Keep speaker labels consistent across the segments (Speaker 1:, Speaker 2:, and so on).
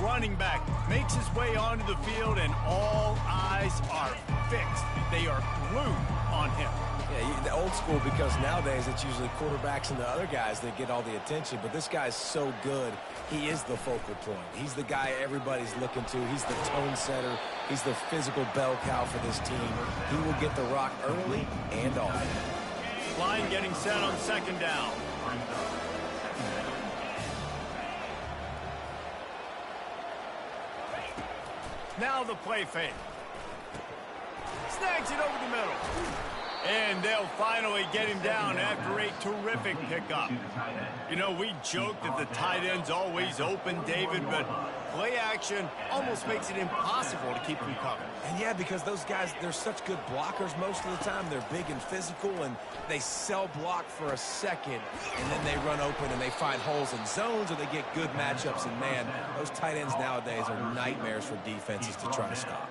Speaker 1: running back makes his way onto the field, and all eyes are fixed. They are glued on him.
Speaker 2: Yeah, the old school, because nowadays it's usually quarterbacks and the other guys that get all the attention, but this guy's so good. He is the focal point. He's the guy everybody's looking to. He's the tone setter. He's the physical bell cow for this team. He will get the rock early and often.
Speaker 1: Line getting set on second down. Now the play fake. Snags it over the middle. And they'll finally get him down after a terrific pickup. You know, we joke that the tight end's always open, David, but play action almost makes it impossible to keep him covered.
Speaker 2: And yeah, because those guys, they're such good blockers most of the time. They're big and physical, and they sell block for a second, and then they run open and they find holes in zones, or they get good matchups. And man, those tight ends nowadays are nightmares for defenses to try to stop.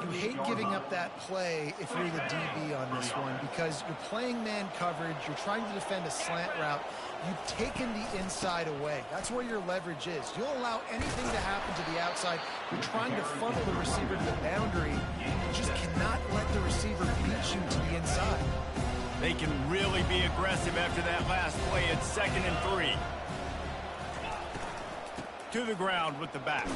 Speaker 3: You hate giving up that play if you're the DB on this one, because you're playing man coverage, you're trying to defend a slant route, you've taken the inside away. That's where your leverage is. You'll allow anything to happen to the outside. You're trying to funnel the receiver to the boundary. You just cannot let the receiver beat you to the inside.
Speaker 1: They can really be aggressive after that last play. It's 2nd and 3. To the ground with the back.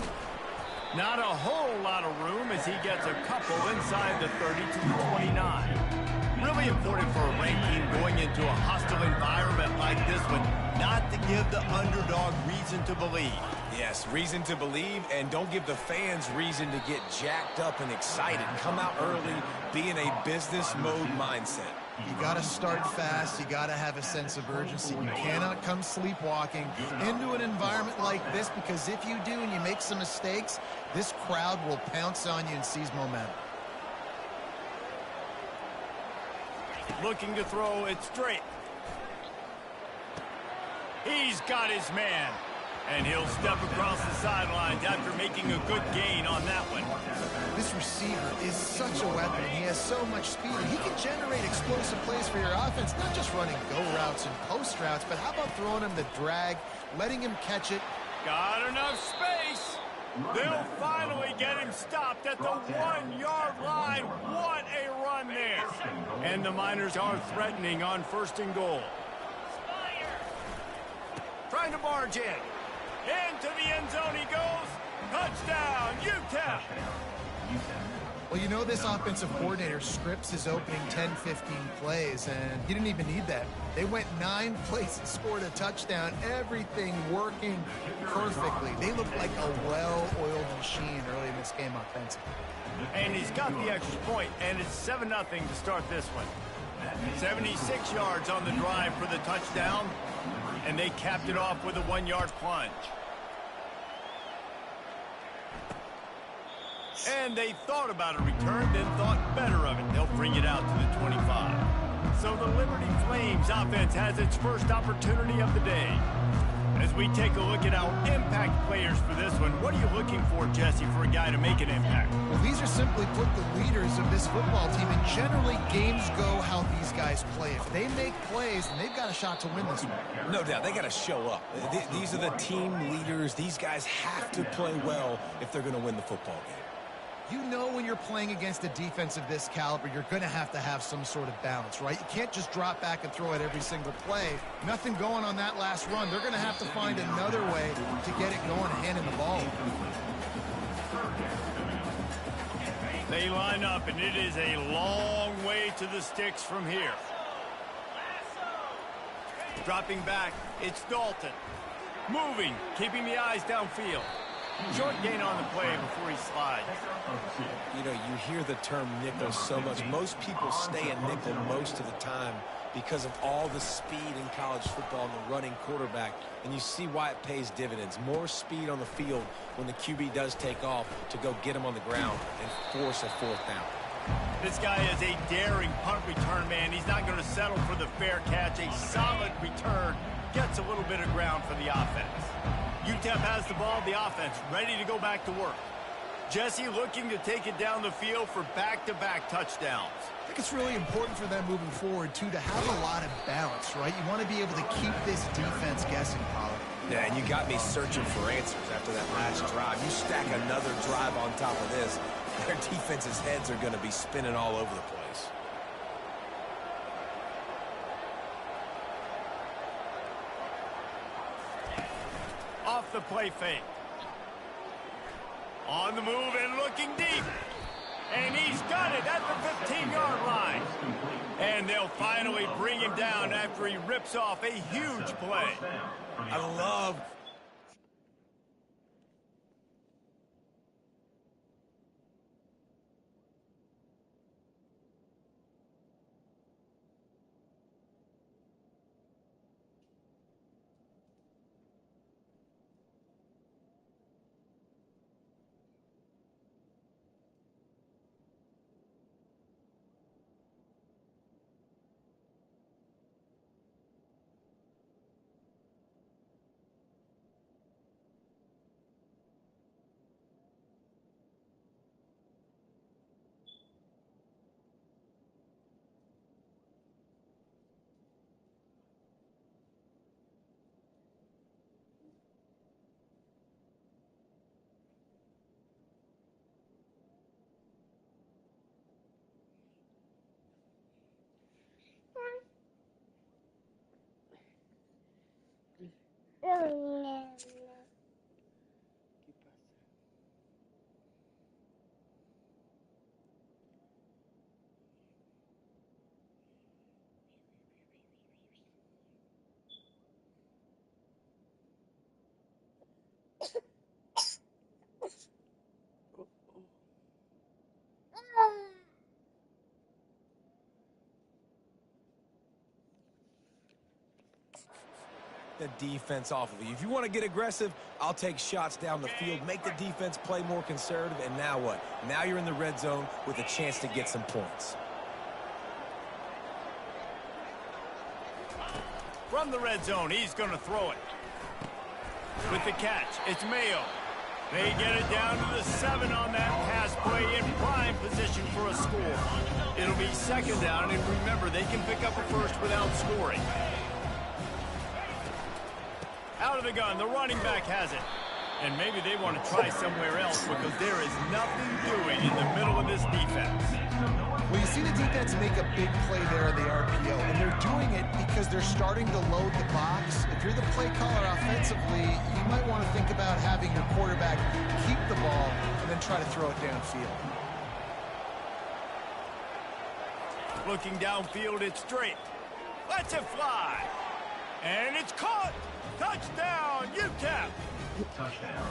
Speaker 1: Not a whole lot of room as he gets a couple inside the 30 to the 29. Really important for a rank team going into a hostile environment like this one, not to give the underdog reason to believe.
Speaker 2: Yes, reason to believe, and don't give the fans reason to get jacked up and excited. Come out early, be in a business mode mindset.
Speaker 3: You got to start fast. You got to have a sense of urgency. You cannot come sleepwalking into an environment like this, because if you do and you make some mistakes, this crowd will pounce on you and seize momentum.
Speaker 1: Looking to throw it straight. He's got his man. And he'll step across the sidelines after making a good gain on that one.
Speaker 3: This receiver is such a weapon. He has so much speed. He can generate explosive plays for your offense, not just running go routes and post routes, but how about throwing him the drag, letting him catch it?
Speaker 1: Got enough space. They'll finally get him stopped at the 1-yard line. What a run there. And the Miners are threatening on 1st and goal. Trying to barge in. Into the end zone he goes. Touchdown, UTEP.
Speaker 3: Well, you know, this offensive coordinator scripts his opening 10, 15 plays, and he didn't even need that. They went 9 plays and scored a touchdown. Everything working perfectly. They look like a well-oiled machine early in this game offensively.
Speaker 1: And he's got the extra point, and it's 7-0 to start this one. 76 yards on the drive for the touchdown. And they capped it off with a 1-yard plunge. And they thought about a return, then thought better of it. They'll bring it out to the 25. So the Liberty Flames offense has its first opportunity of the day. As we take a look at our impact players for this one, what are you looking for, Jesse, for a guy to make an impact?
Speaker 3: Well, these are simply put the leaders of this football team, and generally games go how these guys play. If they make plays, then they've got a shot to win this one.
Speaker 2: No doubt, they got to show up. These are the team leaders. These guys have to play well if they're going to win the football game.
Speaker 3: You know, when you're playing against a defense of this caliber, you're going to have some sort of balance, right? You can't just drop back and throw it every single play. Nothing going on that last run. They're going to have to find another way to get it going, handing the ball.
Speaker 1: They line up, and it is a long way to the sticks from here. Dropping back, it's Dalton. Moving, keeping the eyes downfield. Short gain on the play before he slides.
Speaker 2: You know, you hear the term nickel so much. Most people stay in nickel most of the time because of all the speed in college football and the running quarterback. And you see why it pays dividends. More speed on the field when the QB does take off to go get him on the ground and force a 4th down.
Speaker 1: This guy is a daring punt return man. He's not going to settle for the fair catch. A solid return gets a little bit of ground for the offense. UTEP has the ball, the offense ready to go back to work. Jesse looking to take it down the field for back-to-back touchdowns.
Speaker 3: I think it's really important for them moving forward, too, to have a lot of balance, right? You want to be able to keep this defense guessing, Pollard.
Speaker 2: Yeah, and you got me searching for answers after that last drive. You stack another drive on top of this, their defense's heads are going to be spinning all over the place.
Speaker 1: Off the play fake. On the move and looking deep. And he's got it at the 15-yard line. And they'll finally bring him down after he rips off a huge play.
Speaker 2: I love... the defense off of you. If you want to get aggressive, I'll take shots down the field, make the defense play more conservative, and now what? Now you're in the red zone with a chance to get some points.
Speaker 1: From the red zone, he's going to throw it. With the catch, it's Mayo. They get it down to the 7 on that pass play in prime position for a score. It'll be second down, and remember, they can pick up a first without scoring. Out of the gun, the running back has it. And maybe they want to try somewhere else because there is nothing doing in the middle of this defense.
Speaker 3: Well, you see the defense make a big play there in the RPO, and they're doing it because they're starting to load the box. If you're the play caller offensively, you might want to think about having your quarterback keep the ball and then try to throw it downfield.
Speaker 1: Looking downfield, it's straight. Lets it fly. And it's caught. Touchdown, UTEP.
Speaker 4: Touchdown.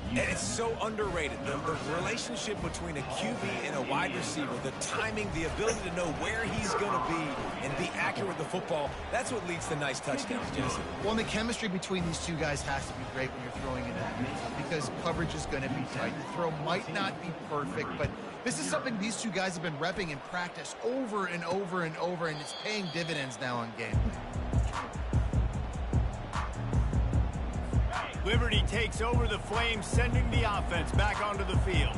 Speaker 2: And it's so underrated. The relationship between a QB and a wide receiver, the timing, the ability to know where he's going to be and be accurate with the football, that's what leads to nice touchdowns, Jesse.
Speaker 3: Well, and the chemistry between these two guys has to be great when you're throwing it in because coverage is going to be tight. The throw might not be perfect, but this is something these two guys have been repping in practice over and over and over, and it's paying dividends now in game.
Speaker 1: Liberty takes over the Flames, sending the offense back onto the field.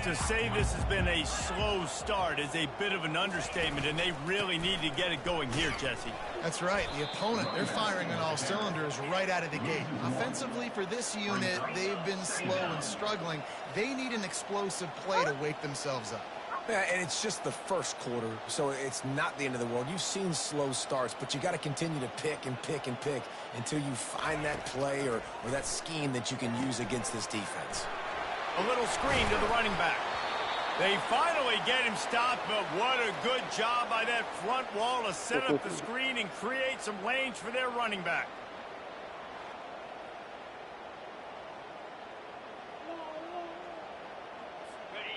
Speaker 1: To say this has been a slow start is a bit of an understatement, and they really need to get it going here, Jesse.
Speaker 3: That's right. The opponent, they're firing on all cylinders right out of the gate. Offensively, for this unit, they've been slow and struggling. They need an explosive play to wake themselves up.
Speaker 2: Yeah, and it's just the first quarter, so it's not the end of the world. You've seen slow starts, but you got to continue to pick and pick and pick until you find that play or that scheme that you can use against this defense.
Speaker 1: A little screen to the running back. They finally get him stopped, but what a good job by that front wall to set up the screen and create some lanes for their running back.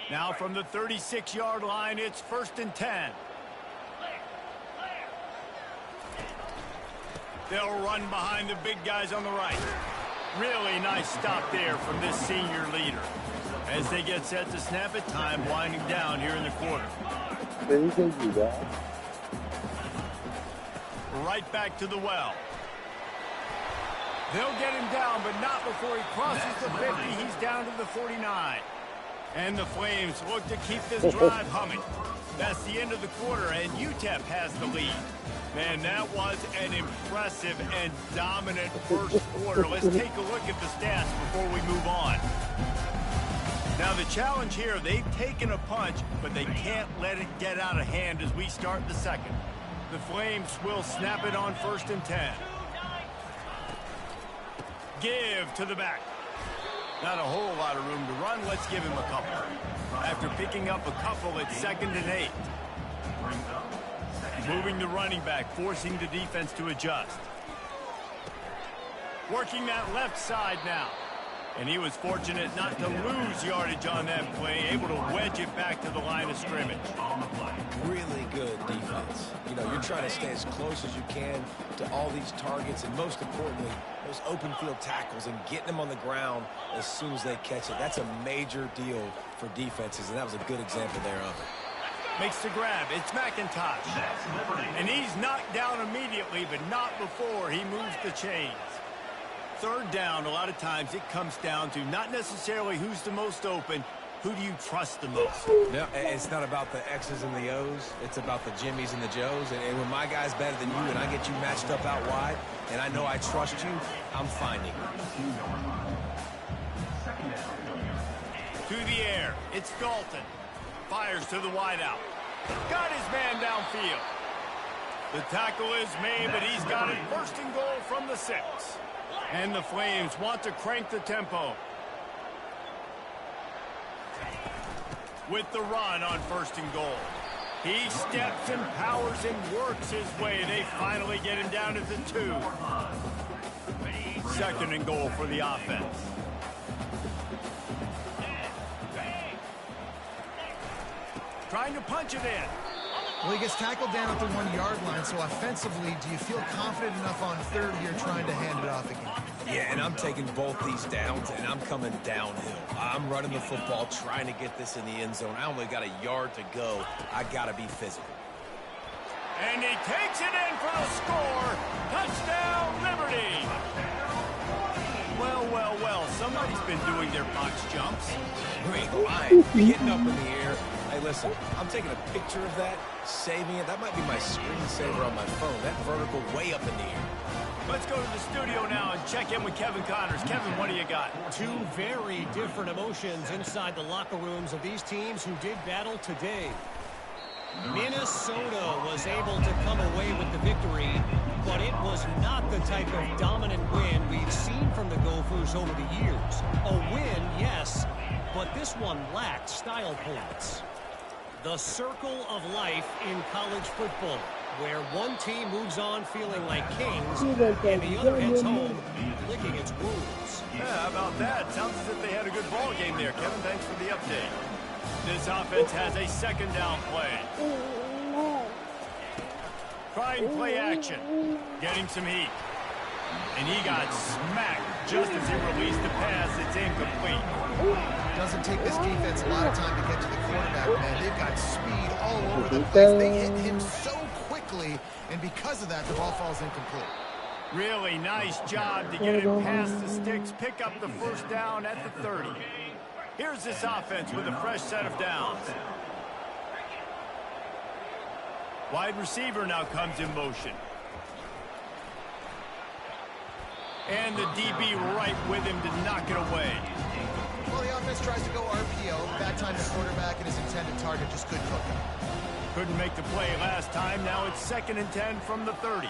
Speaker 1: Now from the 36-yard line, it's 1st and 10. They'll run behind the big guys on the right. Really nice stop there from this senior leader. As they get set to snap it, time winding down here in the quarter. Right back to the well. They'll get him down, but not before he crosses the 50. He's down to the 49. And the Flames look to keep this drive humming. That's the end of the quarter, and UTEP has the lead. Man, that was an impressive and dominant first quarter. Let's take a look at the stats before we move on. Now, the challenge here, they've taken a punch, but they can't let it get out of hand as we start the second. The Flames will snap it on 1st and 10. Give to the back. Not a whole lot of room to run. Let's give him a couple. After picking up a couple, it's 2nd and 8. Moving the running back, forcing the defense to adjust. Working that left side now. And he was fortunate not to lose yardage on that play, able to wedge it back to the line of scrimmage.
Speaker 2: Really good defense. You know, you're trying to stay as close as you can to all these targets, and most importantly, those open field tackles and getting them on the ground as soon as they catch it. That's a major deal for defenses, and that was a good example there of it.
Speaker 1: Makes the grab. It's McIntosh. And he's knocked down immediately, but not before he moves the chains. 3rd down, a lot of times it comes down to not necessarily who's the most open, who do you trust the most?
Speaker 2: No, it's not about the X's and the O's. It's about the Jimmies and the Joes. And when my guy's better than you and I get you matched up out wide, and I know I trust you, I'm finding you.
Speaker 1: To the air. It's Dalton. Fires to the wideout. Got his man downfield. The tackle is made, but he's got it 1st and goal from the 6. And the Flames want to crank the tempo. With the run on 1st and goal. He steps and powers and works his way. They finally get him down to the 2. 2nd and goal for the offense. Trying to punch it in.
Speaker 3: Well, he gets tackled down at the 1-yard line, so offensively, do you feel confident enough on 3rd here trying to hand it off again?
Speaker 2: Yeah, and I'm taking both these downs, and I'm coming downhill. I'm running the football, trying to get this in the end zone. I only got a yard to go. I got to be physical.
Speaker 1: And he takes it in for the score. Touchdown, Liberty. Well, well, well, somebody's been doing their box jumps.
Speaker 2: You ain't lying. Getting up in the air. Hey, listen, I'm taking a picture of that, saving it. That might be my screensaver on my phone. That vertical way up in the air.
Speaker 1: Let's go to the studio now and check in with Kevin Connors. Kevin, what do you got?
Speaker 4: 2 very different emotions inside the locker rooms of these teams who did battle today. Minnesota was able to come away with the victory, but it was not the type of dominant win we've seen from the Gophers over the years. A win, yes, but this one lacked style points. The circle of life in college football, where one team moves on feeling like kings and the other heads home licking its wounds.
Speaker 1: Yeah, how about that? Sounds as if they had a good ball game there. Kevin, thanks for the update. This offense has a 2nd down play. Trying play action. Getting some heat. And he got smacked just as he released the pass. It's incomplete.
Speaker 3: Doesn't take this defense a lot of time to get to the quarterback, man. They've got speed all over the place. They hit him so quickly, and because of that, the ball falls incomplete.
Speaker 1: Really nice job to get him past the sticks, pick up the 1st down at the 30. Here's this offense with a fresh set of downs. Wide receiver now comes in motion. And the DB right with him to knock it away.
Speaker 3: Well, the offense tries to go RPO. That time the quarterback and his intended target just couldn't hook him.
Speaker 1: Couldn't make the play last time. Now it's 2nd and 10 from the 30.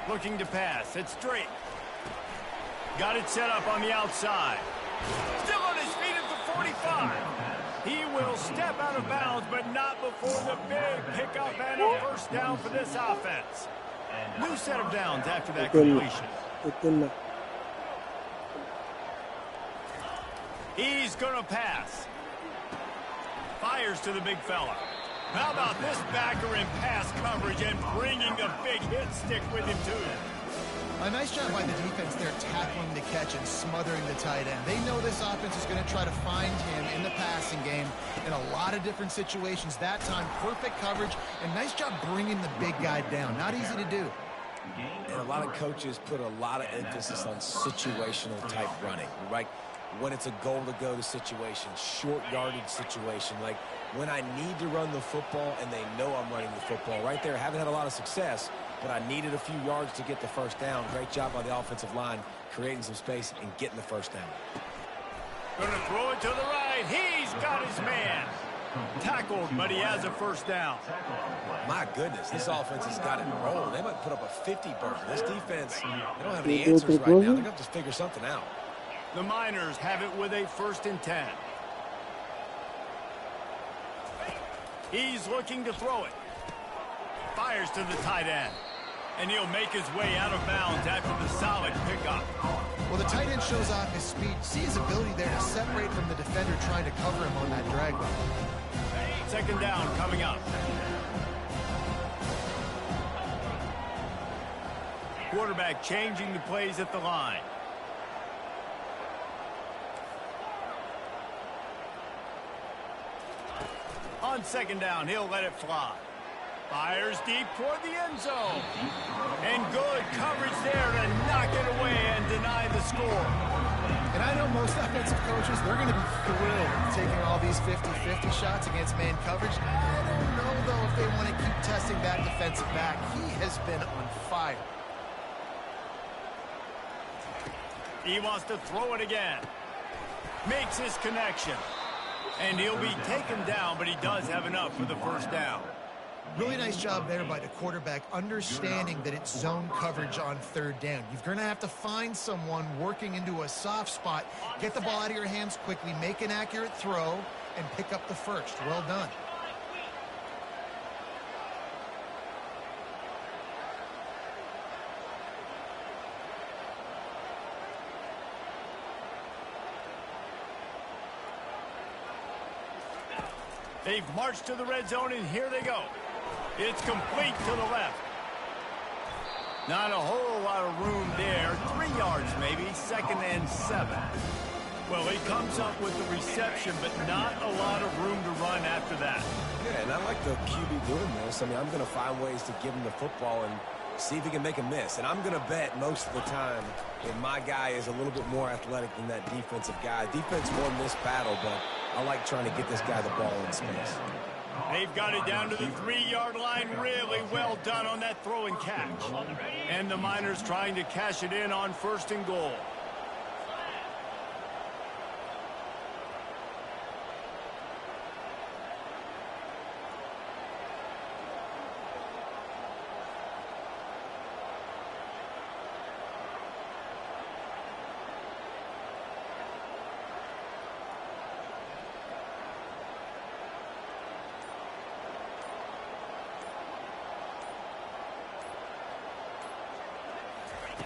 Speaker 1: Looking to pass. It's straight. Got it set up on the outside. Still on his feet at the 45. He will step out of bounds, but not before the big pickup and a 1st down for this offense. New set of downs after that completion. He's going to pass. Fires to the big fella. How about this backer in pass coverage and bringing the big hit stick with him, too?
Speaker 3: A nice job by the defense there tackling the catch and smothering the tight end. They know this offense is going to try to find him in the passing game in a lot of different situations. That time, perfect coverage and nice job bringing the big guy down. Not easy to do.
Speaker 2: And a lot of coaches put a lot of emphasis on situational type running, right? When it's a goal to go to situation, short yardage situation, like when I need to run the football and they know I'm running the football. Right there, haven't had a lot of success, but I needed a few yards to get the first down. Great job by the offensive line, creating some space and getting the first down.
Speaker 1: Going to throw it to the right. He's got his man. Tackled, but he has a first down.
Speaker 2: My goodness, this offense has got it rolling. They might put up a 50 burger. This defense, they don't have any answers right now. They're going to have to figure something out.
Speaker 1: The Miners have it with a 1st and 10. He's looking to throw it. Fires to the tight end. And he'll make his way out of bounds after the solid pickup.
Speaker 3: Well, the tight end shows off his speed. See his ability there to separate from the defender trying to cover him on that drag route.
Speaker 1: 2nd down coming up. Quarterback changing the plays at the line. On 2nd down, he'll let it fly. Fires deep toward the end zone. And good coverage there to knock it away and deny the score.
Speaker 3: And I know most offensive coaches, they're going to be thrilled taking all these 50-50 shots against man coverage. I don't know, though, if they want to keep testing that defensive back. He has been on fire.
Speaker 1: He wants to throw it again. Makes his connection. And he'll be taken down, but he does have enough for the first down.
Speaker 3: Really nice job there by the quarterback, understanding that it's zone coverage on 3rd down. You're going to have to find someone working into a soft spot, get the ball out of your hands quickly, make an accurate throw, and pick up the first. Well done.
Speaker 1: They've marched to the red zone, and here they go. It's complete to the left. Not a whole lot of room there. 3 yards maybe, 2nd and 7. Well, he comes up with the reception, but not a lot of room to run after that.
Speaker 2: Yeah, and I like the QB doing this. I mean, I'm going to find ways to give him the football and see if he can make a miss. And I'm going to bet most of the time that my guy is a little bit more athletic than that defensive guy. Defense won this battle, but I like trying to get this guy the ball in space.
Speaker 1: They've got it down to the 3-yard line. Really well done on that throw and catch. And the Miners trying to cash it in on 1st and goal.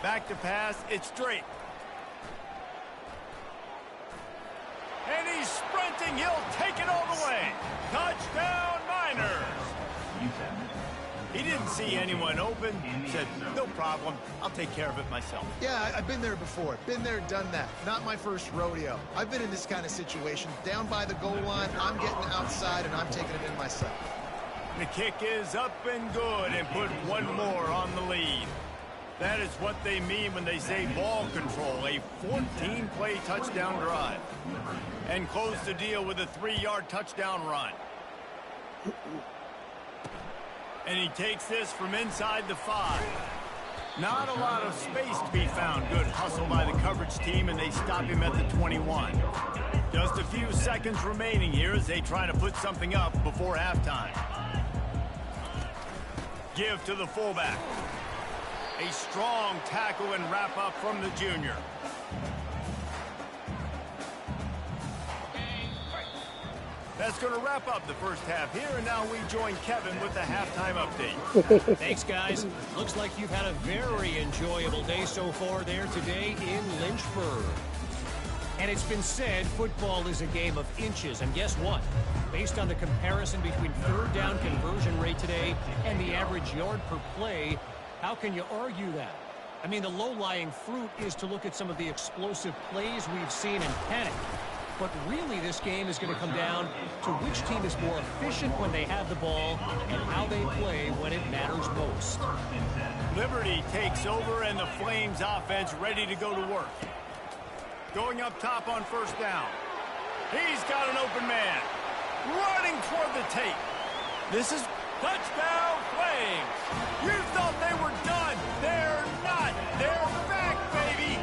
Speaker 1: Back to pass, it's Drake. And he's sprinting, he'll take it all the way. Touchdown, Miners. He didn't see anyone open, said, no problem, I'll take care of it myself.
Speaker 3: Yeah, I've been there before. Been there, done that. Not my first rodeo. I've been in this kind of situation. Down by the goal line, I'm getting outside, and I'm taking it in myself.
Speaker 1: The kick is up and good, and put one more on the lead. That is what they mean when they say ball control, a 14-play touchdown drive. And close the deal with a 3-yard touchdown run. And he takes this from inside the 5. Not a lot of space to be found. Good hustle by the coverage team, and they stop him at the 21. Just a few seconds remaining here as they try to put something up before halftime. Give to the fullback. A strong tackle and wrap up from the junior. That's going to wrap up the first half here, and now we join Kevin with the halftime update.
Speaker 4: Thanks, guys. Looks like you've had a very enjoyable day so far there today in Lynchburg. And it's been said football is a game of inches, and guess what? Based on the comparison between 3rd down conversion rate today and the average yard per play, how can you argue that? I mean, the low-lying fruit is to look at some of the explosive plays we've seen in panic. But really, this game is going to come down to which team is more efficient when they have the ball and how they play when it matters most.
Speaker 1: Liberty takes over, and the Flames offense ready to go to work. Going up top on first down. He's got an open man. Running toward the tape. This is touchdown Flames. You thought they were done. They're not. They're back, baby.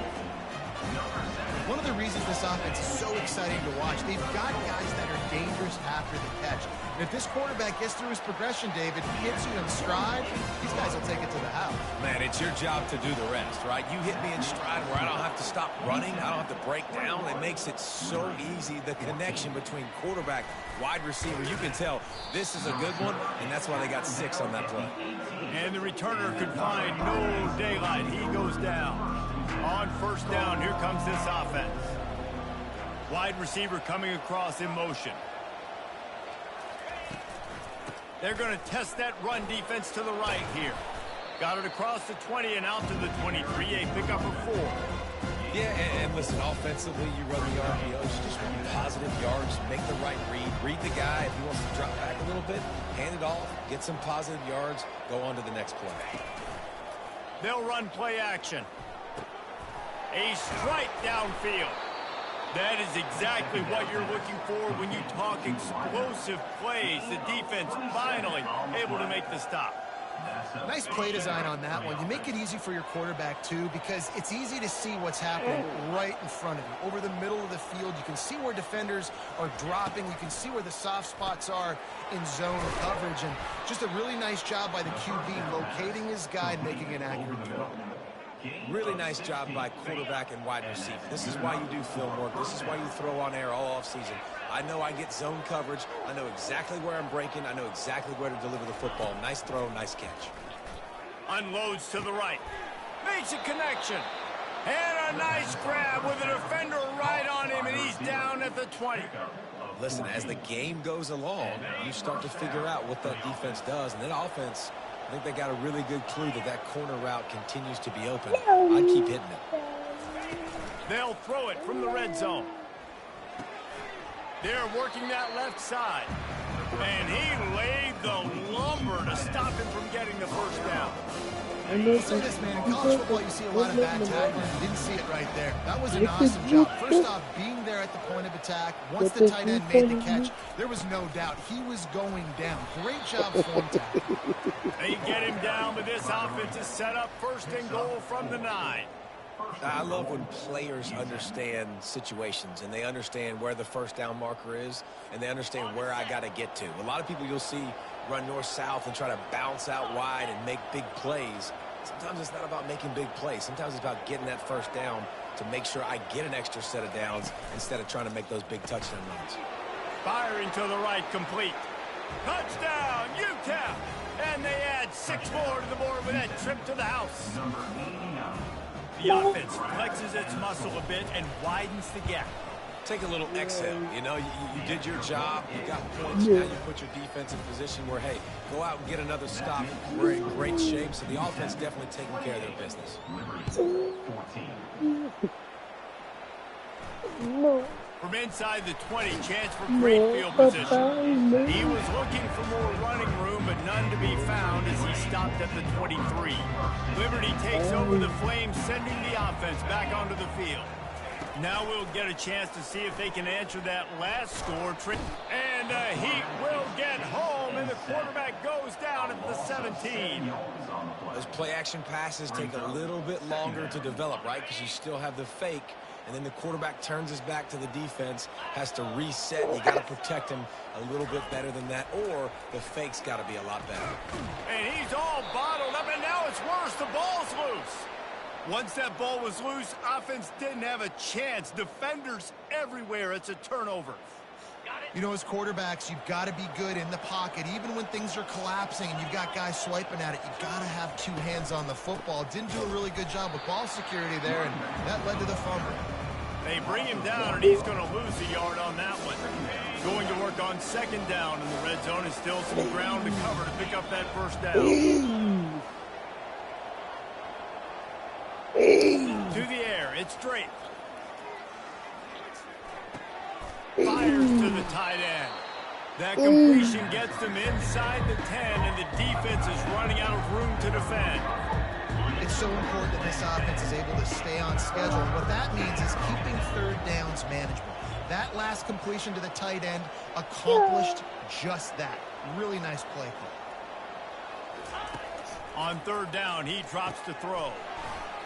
Speaker 3: One of the reasons this offense is so exciting to watch, they've got guys that are dangerous after the catch. And if this quarterback gets through his progression, David, hits you in stride, these guys will take it to the house.
Speaker 2: Man, it's your job to do the rest, right? You hit me in stride where I don't have to stop running. I don't have to break down. It makes it so easy. The connection between quarterback, wide receiver, you can tell this is a good one, and that's why they got 6 on that play.
Speaker 1: And the returner could find no daylight. He goes down. On first down, here comes this offense. Wide receiver coming across in motion. They're going to test that run defense to the right here. Got it across the 20 and out to the 23. A pickup of 4.
Speaker 2: Yeah, and listen, offensively, you run the RPOs, just run positive yards, make the right read. Read the guy. If he wants to drop back a little bit, hand it off, get some positive yards, go on to the next play.
Speaker 1: They'll run play action. A strike downfield. That is exactly what you're looking for when you talk explosive plays. The defense finally able to make the stop.
Speaker 3: Nice play design on that one. You make it easy for your quarterback, too, because it's easy to see what's happening right in front of you. Over the middle of the field, you can see where defenders are dropping. You can see where the soft spots are in zone coverage. And just a really nice job by the QB locating his guy and making an accurate throw.
Speaker 2: Really nice job by quarterback and wide receiver. This is why you do film work. This is why you throw on air all offseason. I know I get zone coverage. I know exactly where I'm breaking. I know exactly where to deliver the football. Nice throw, nice catch.
Speaker 1: Unloads to the right. Makes a connection. And a nice grab with a defender right on him, and he's down at the 20.
Speaker 2: Listen, as the game goes along, you start to figure out what that defense does. And that offense, I think they got a really good clue that that corner route continues to be open. I keep hitting it.
Speaker 1: They'll throw it from the red zone. They're working that left side. And he laid the lumber to stop him from getting the first down.
Speaker 3: I'll say this, man, in college football you see a lot of bad tackling. You didn't see it right there. That was an awesome job. First off, being there at the point of attack. Once the tight end made the catch, there was no doubt he was going down. Great job form tackle.
Speaker 1: They get him down, but this offense is set up first and goal from the 9.
Speaker 2: I love when players understand situations and they understand where the first down marker is and they understand where I got to get to. A lot of people you'll see run north-south and try to bounce out wide and make big plays. Sometimes it's not about making big plays. Sometimes it's about getting that first down to make sure I get an extra set of downs instead of trying to make those big touchdown runs.
Speaker 1: Firing to the right, complete. Touchdown, UTEP! And they add 6 more to the board with that trip to the house. The offense flexes its muscle a bit and widens the gap.
Speaker 2: Take a little exhale. You know, you did your job. You got points. Now you put your defense in position where, hey, go out and get another stop. We're in great shape, so the offense definitely taking care of their business.
Speaker 1: From inside the 20, chance for great field position. He was looking for more running room, but none to be found as he stopped at the 23. Liberty takes over the Flames, sending the offense back onto the field. Now we'll get a chance to see if they can answer that last score. And Heat will get home, and the quarterback goes down at the 17.
Speaker 2: Those play-action passes take a little bit longer to develop, right? Because you still have the fake. And then the quarterback turns his back to the defense, has to reset. You got to protect him a little bit better than that, or the fake's got to be a lot better.
Speaker 1: And he's all bottled up, and now it's worse. The ball's loose. Once that ball was loose, offense didn't have a chance. Defenders everywhere. It's a turnover.
Speaker 3: You know, as quarterbacks, you've got to be good in the pocket. Even when things are collapsing and you've got guys swiping at it, you've got to have 2 hands on the football. Didn't do a really good job with ball security there, and that led to the fumble.
Speaker 1: They bring him down, and he's going to lose a yard on that one. Going to work on second down in the red zone, and still some ground to cover to pick up that first down. To the air, it's Drake. Fires to the tight end. That completion gets them inside the 10, and the defense is running out of room to defend.
Speaker 3: It's so important that this offense is able to stay on schedule. And what that means is keeping third downs manageable. That last completion to the tight end accomplished just that. Really nice play call.
Speaker 1: On third down, he drops to throw.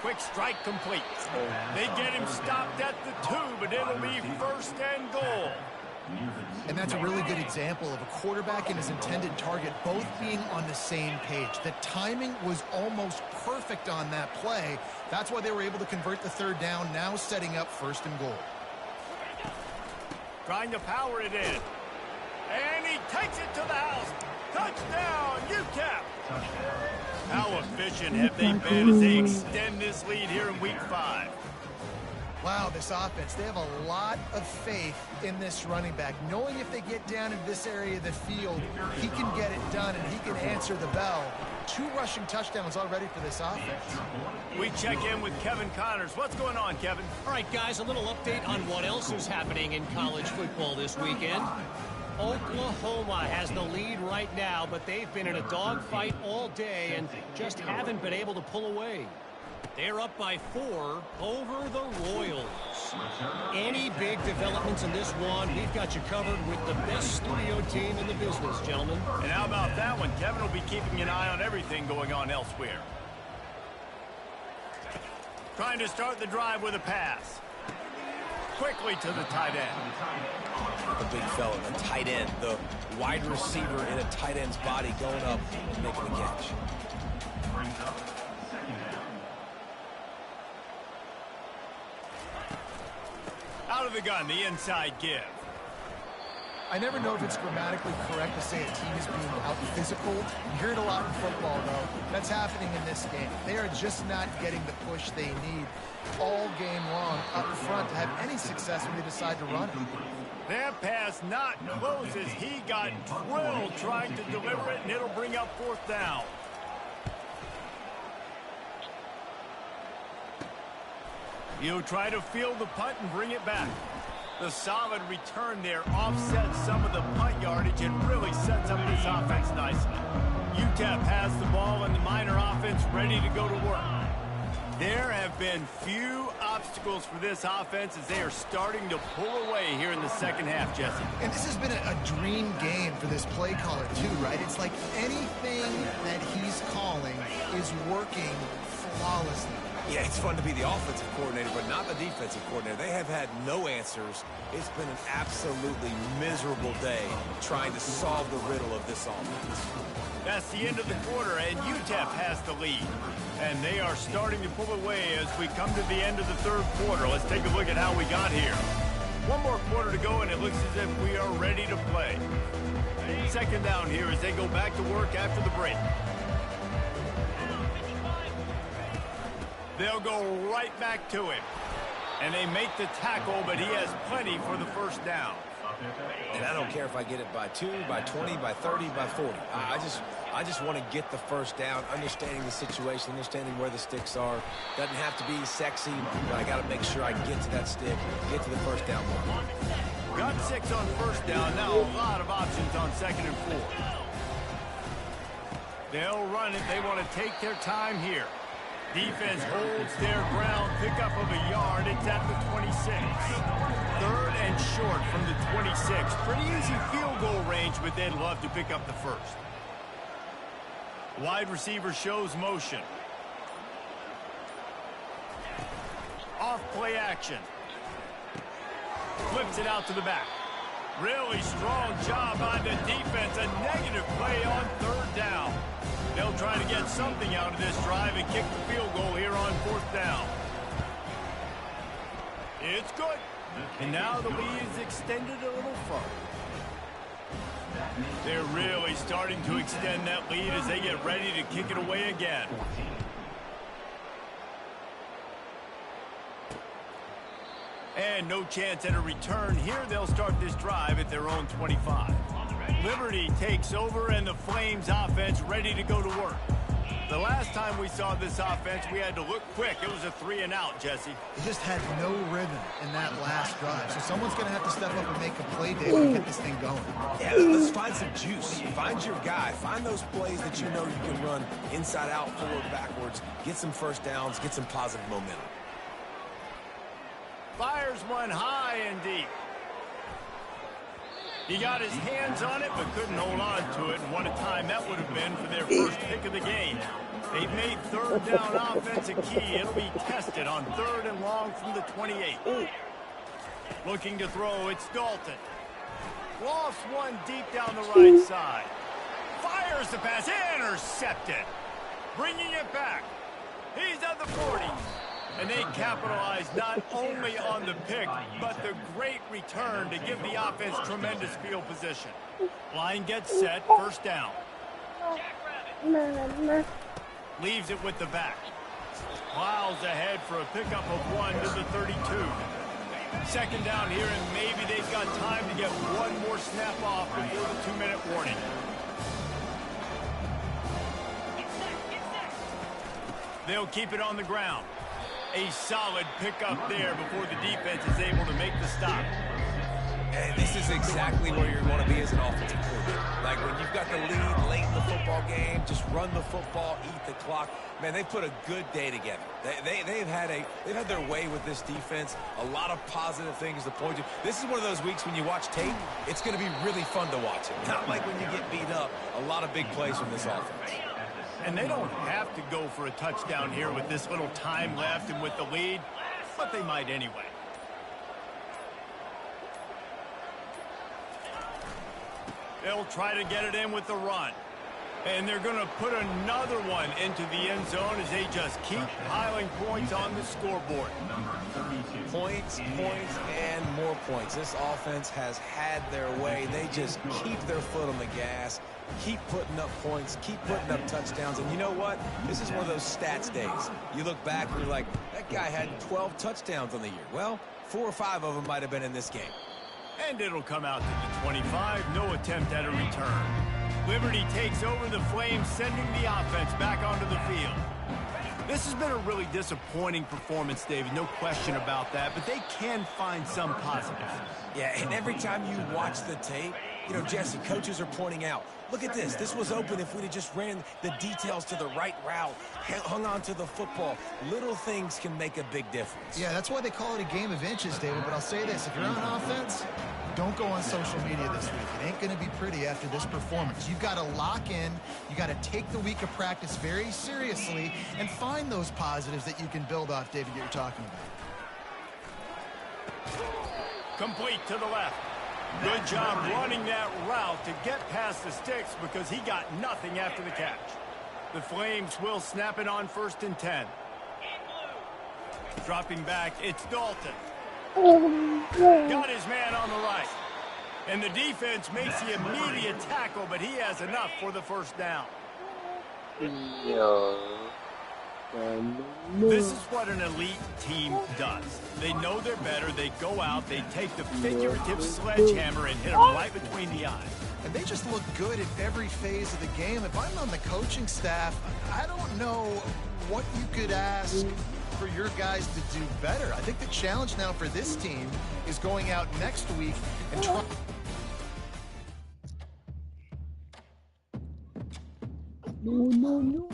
Speaker 1: Quick strike complete. They get him stopped at the 2, but it'll be first and goal.
Speaker 3: And that's a really good example of a quarterback and his intended target both being on the same page. The timing was almost perfect on that play. That's why they were able to convert the third down, now setting up first and goal.
Speaker 1: Trying to power it in. And he takes it to the house. Touchdown, UTEP. How efficient have they been as they extend this lead here in Week 5?
Speaker 3: Wow, this offense, they have a lot of faith in this running back. Knowing if they get down into this area of the field, he can get it done and he can answer the bell. 2 rushing touchdowns already for this offense.
Speaker 1: We check in with Kevin Connors. What's going on, Kevin?
Speaker 4: All right, guys, a little update on what else is happening in college football this weekend. Oklahoma has the lead right now, but they've been in a dogfight all day and just haven't been able to pull away. They're up by 4 over the Royals. Any big developments in this one, we've got you covered with the best studio team in the business, gentlemen.
Speaker 1: And how about that one? Kevin will be keeping an eye on everything going on elsewhere. Trying to start the drive with a pass. Quickly to the tight end.
Speaker 2: The big fella, the tight end, the wide receiver in a tight end's body going up and making the catch.
Speaker 1: Out of the gun, the inside give.
Speaker 3: I never know if it's grammatically correct to say a team is being out-physical. You hear it a lot in football, though. That's happening in this game. They are just not getting the push they need all game long up front to have any success when they decide to run it.
Speaker 1: That pass not close as he got drilled trying to deliver it, and it'll bring up fourth down. He'll try to field the punt and bring it back. The solid return there offsets some of the punt yardage and really sets up this offense nicely. UTEP has the ball and the Miner offense ready to go to work. There have been few obstacles for this offense as they are starting to pull away here in the second half, Jesse.
Speaker 3: And this has been a dream game for this play caller, too, right? It's like anything that he's calling is working flawlessly.
Speaker 2: Yeah, it's fun to be the offensive coordinator, but not the defensive coordinator. They have had no answers. It's been an absolutely miserable day trying to solve the riddle of this offense.
Speaker 1: That's the end of the quarter, and UTEP has the lead. And they are starting to pull away as we come to the end of the third quarter. Let's take a look at how we got here. One more quarter to go, and it looks as if we are ready to play. Second down here as they go back to work after the break. They'll go right back to him. And they make the tackle, but he has plenty for the first down.
Speaker 2: And I don't care if I get it by 2, by 20, by 30, by 40. I just want to get the first down, understanding the situation, understanding where the sticks are. Doesn't have to be sexy, but I got to make sure I get to that stick, get to the first down mark.
Speaker 1: Got 6 on first down. Now a lot of options on second and 4. They'll run it. They want to take their time here. Defense holds their ground, pickup of a yard. It's at the 26. Third and short from the 26. Pretty easy field goal range, but they'd love to pick up the first. Wide receiver shows motion. Off play action. Flips it out to the back. Really strong job by the defense. A negative play on third down. They'll try to get something out of this drive and kick the field goal here on fourth down. It's good. And now the lead is extended a little further. They're really starting to extend that lead as they get ready to kick it away again. And no chance at a return here. They'll start this drive at their own 25. Liberty takes over, and the Flames offense ready to go to work. The last time we saw this offense, we had to look quick. It was a 3-and-out, Jesse.
Speaker 3: They just had no rhythm in that last drive. So someone's going to have to step up and make a play, David, and get this thing going.
Speaker 2: Yeah, let's find some juice. Find your guy. Find those plays that you know you can run inside out, forward, backwards. Get some first downs. Get some positive momentum.
Speaker 1: Fires one high and deep. He got his hands on it, but couldn't hold on to it. And what a time that would have been for their first pick of the game. They've made third down offense a key. It'll be tested on 3rd and long from the 28. Looking to throw, it's Dalton. Lofts one deep down the right side. Fires the pass, intercepted. Bringing it back. He's at the 40. And they capitalize not only on the pick, but the great return to give the offense tremendous field position. Line gets set, first down. Leaves it with the back. Plows ahead for a pickup of 1 to the 32. Second down here, and maybe they've got time to get one more snap off before the 2-minute warning. They'll keep it on the ground. A solid pickup there before the defense is able to make the stop.
Speaker 2: And this is exactly where you want to be as an offensive coordinator. Like when you've got the lead late in the football game, just run the football, eat the clock. Man, they put a good day together. They've had their way with this defense. A lot of positive things to point to. This is one of those weeks when you watch tape, it's going to be really fun to watch it. Not like when you get beat up. A lot of big plays from this offense.
Speaker 1: And they don't have to go for a touchdown here with this little time left and with the lead, but they might anyway. They'll try to get it in with the run. And they're going to put another one into the end zone as they just keep piling points on the scoreboard.
Speaker 2: Points, and more points. This offense has had their way. They just keep their foot on the gas, keep putting up points, keep putting up touchdowns. And you know what? This is one of those stats days. You look back and you're like, that guy had 12 touchdowns on the year. Well, 4 or 5 of them might have been in this game.
Speaker 1: And it'll come out to the 25. No attempt at a return. Liberty takes over the Flames, sending the offense back onto the field. This has been a really disappointing performance, David. No question about that, but they can find some positives.
Speaker 2: Yeah, and every time you watch the tape, you know, Jesse, coaches are pointing out, look at this. This was open if we'd have just ran the details to the right route, hung on to the football. Little things can make a big difference.
Speaker 3: Yeah, that's why they call it a game of inches, David. But I'll say this, if you're on offense, don't go on social media this week. It ain't going to be pretty after this performance. You've got to lock in. You got to take the week of practice very seriously and find those positives that you can build off, David, that you're talking about.
Speaker 1: Complete to the left. Good job running that route to get past the sticks because he got nothing after the catch. The Flames will snap it on 1st and 10. Dropping back, it's Dalton. Got his man on the right. And the defense makes the immediate tackle, but he has enough for the first down. This is what an elite team does. They know they're better. They go out. They take the figurative sledgehammer and hit him right between the eyes.
Speaker 3: And they just look good in every phase of the game. If I'm on the coaching staff, I don't know what you could ask for your guys to do better. I think the challenge now for this team is going out next week and trying.
Speaker 5: No.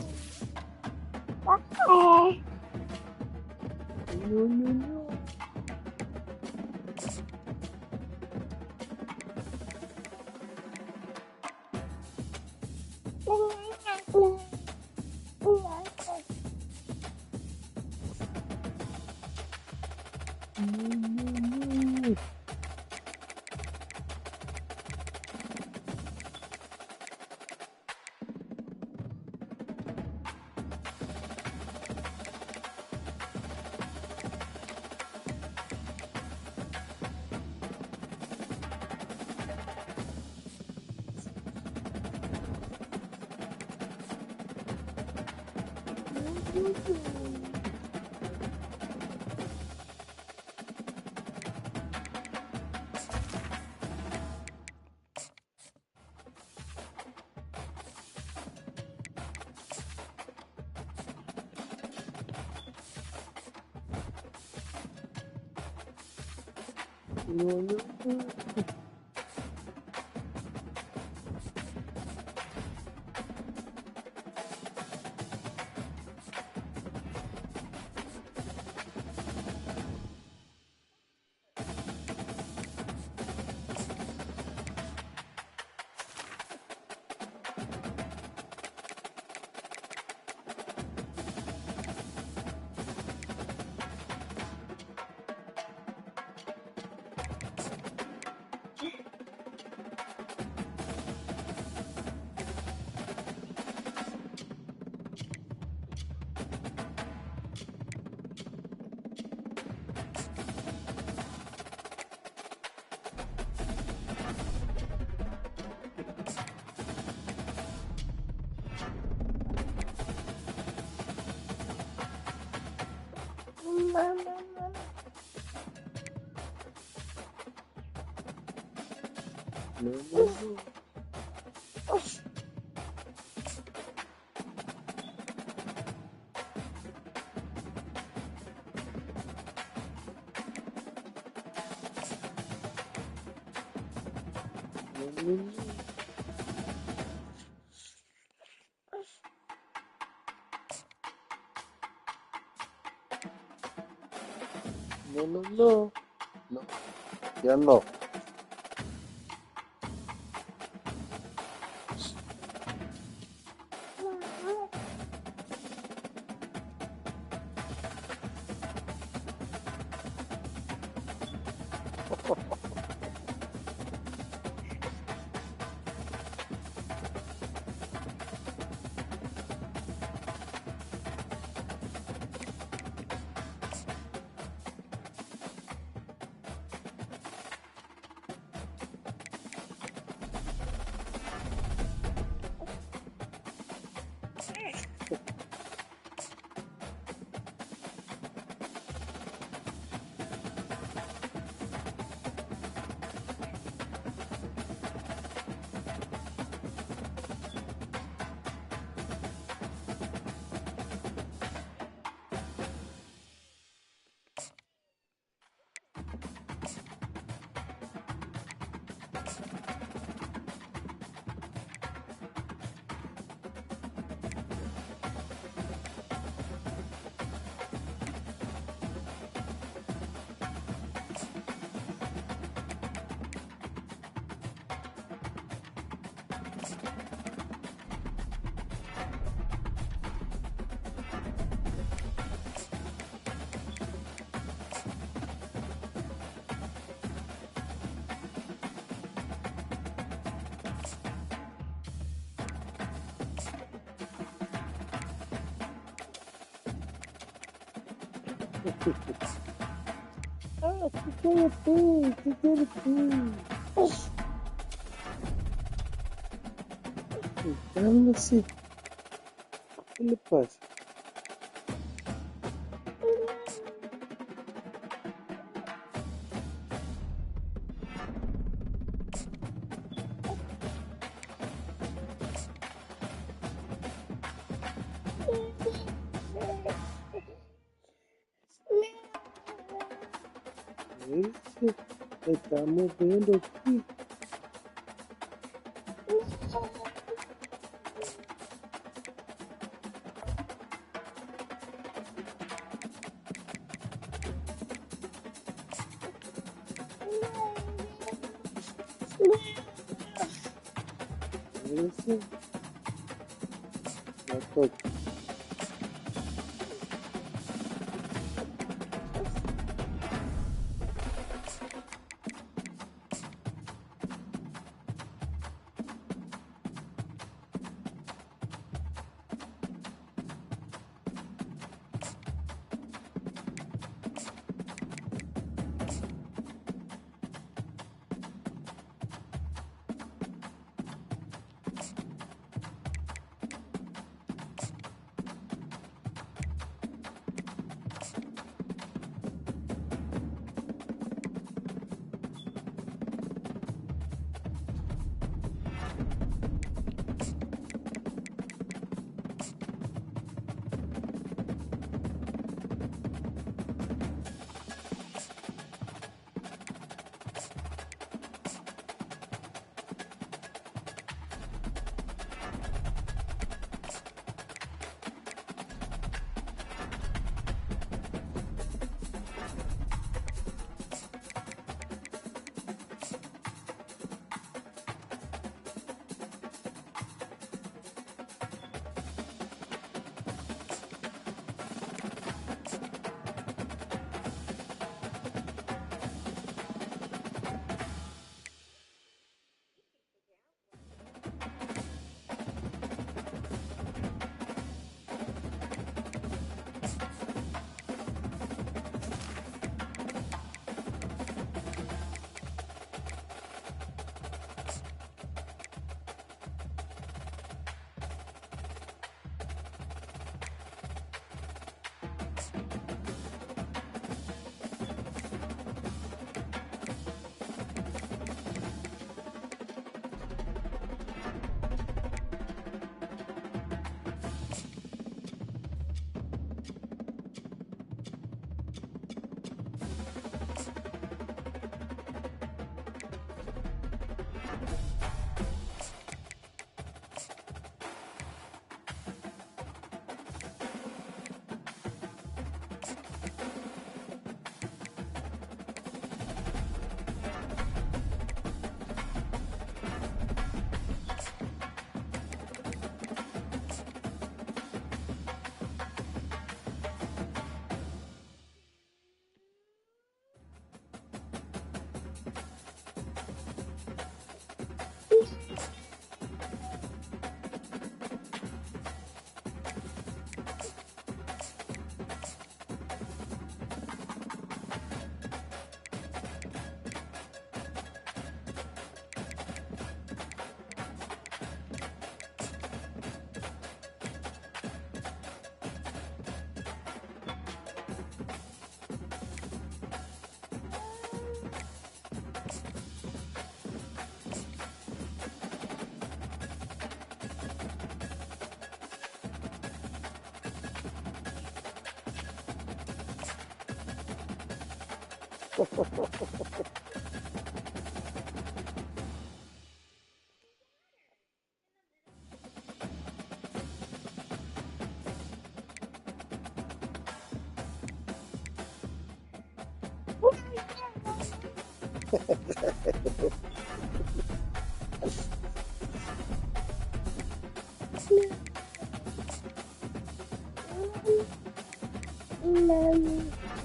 Speaker 5: No, no, no. No, no, no. No, no, no. No, no, no. No, ya no. Ah, ¿qué quieres tú? Cálmese. ¿Qué le pasa? Ese, estamos viendo aquí. Ese, ya toca.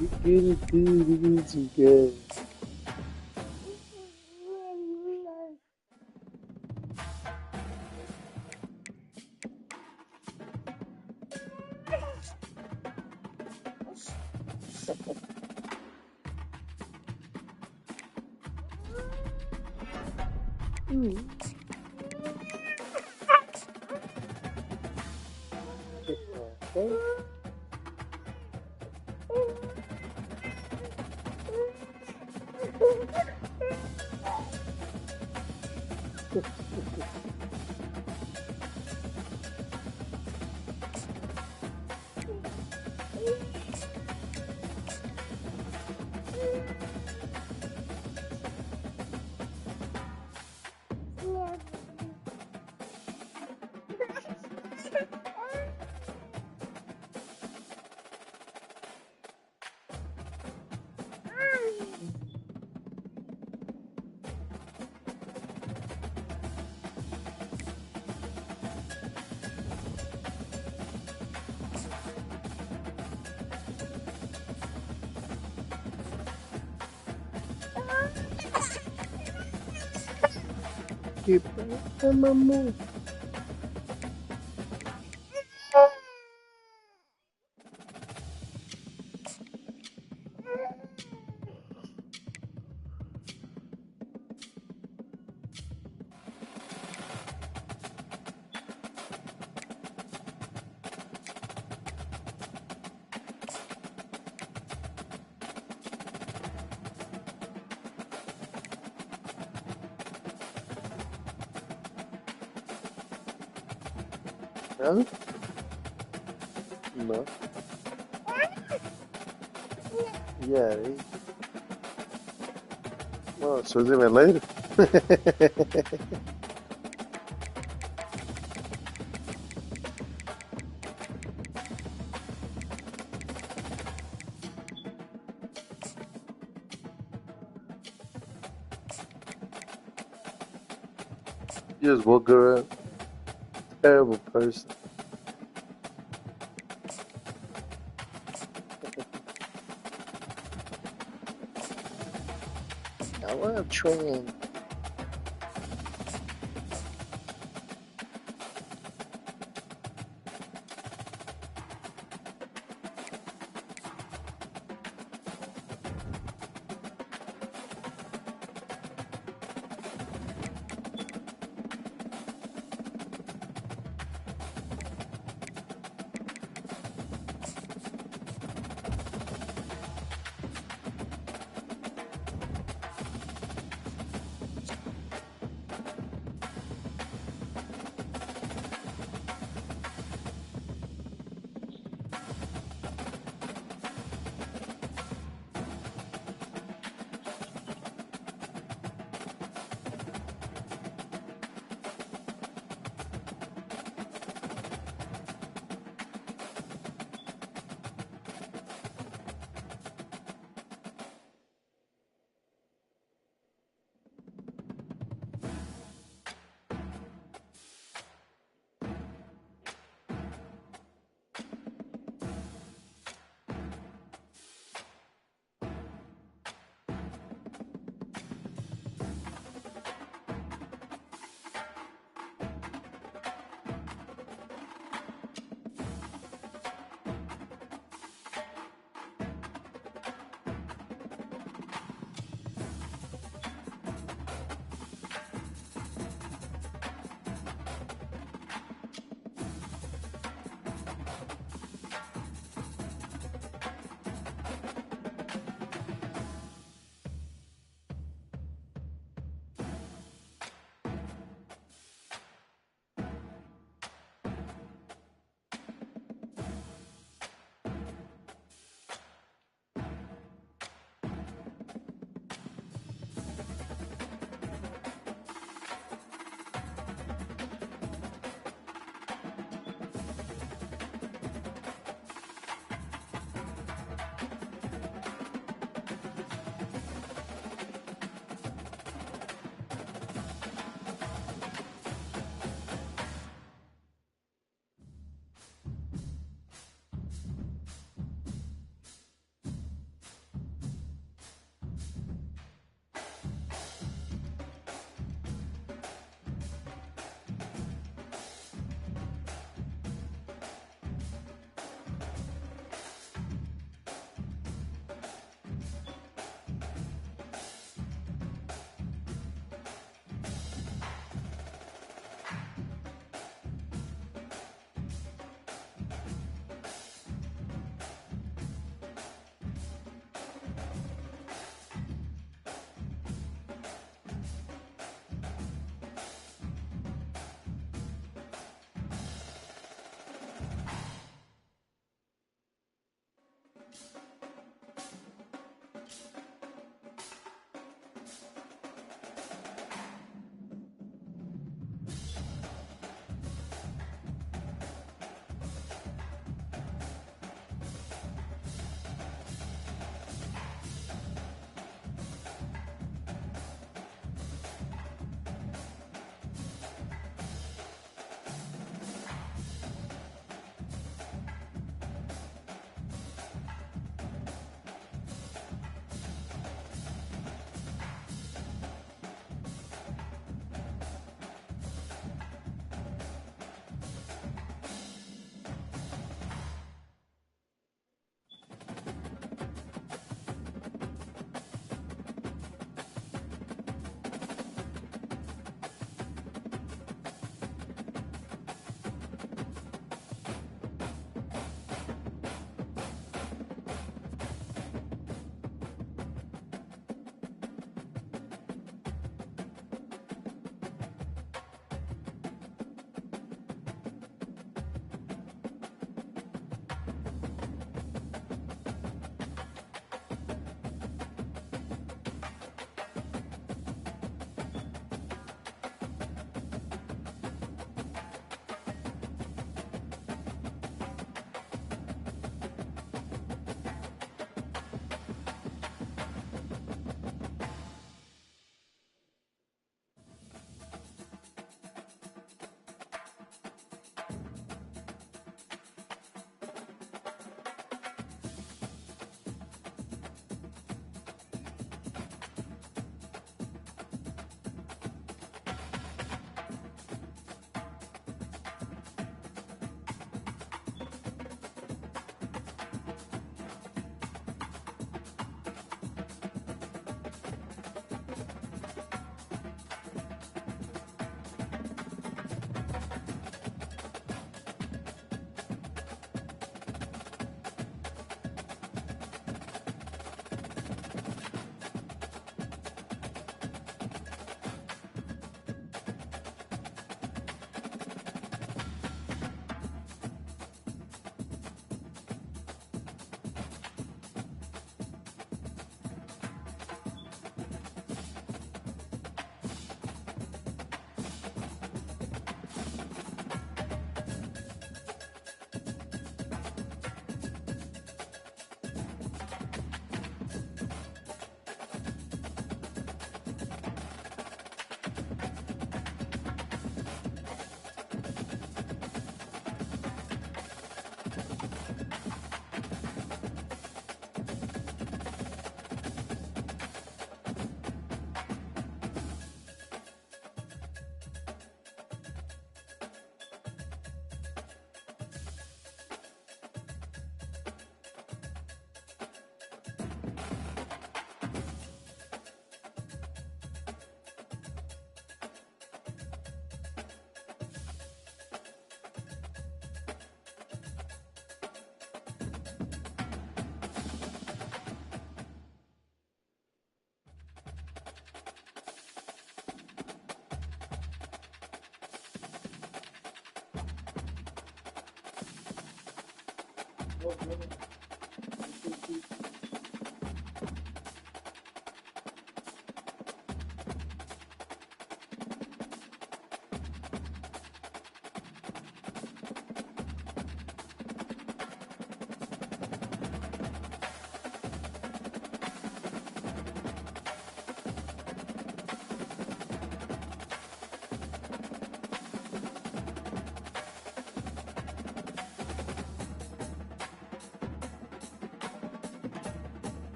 Speaker 5: You get it, dude. You need some gas. Okay. Get back on my move. Huh? No. Yeah. Oh, so it's even later. You just woke her up. Terrible person. I want to train.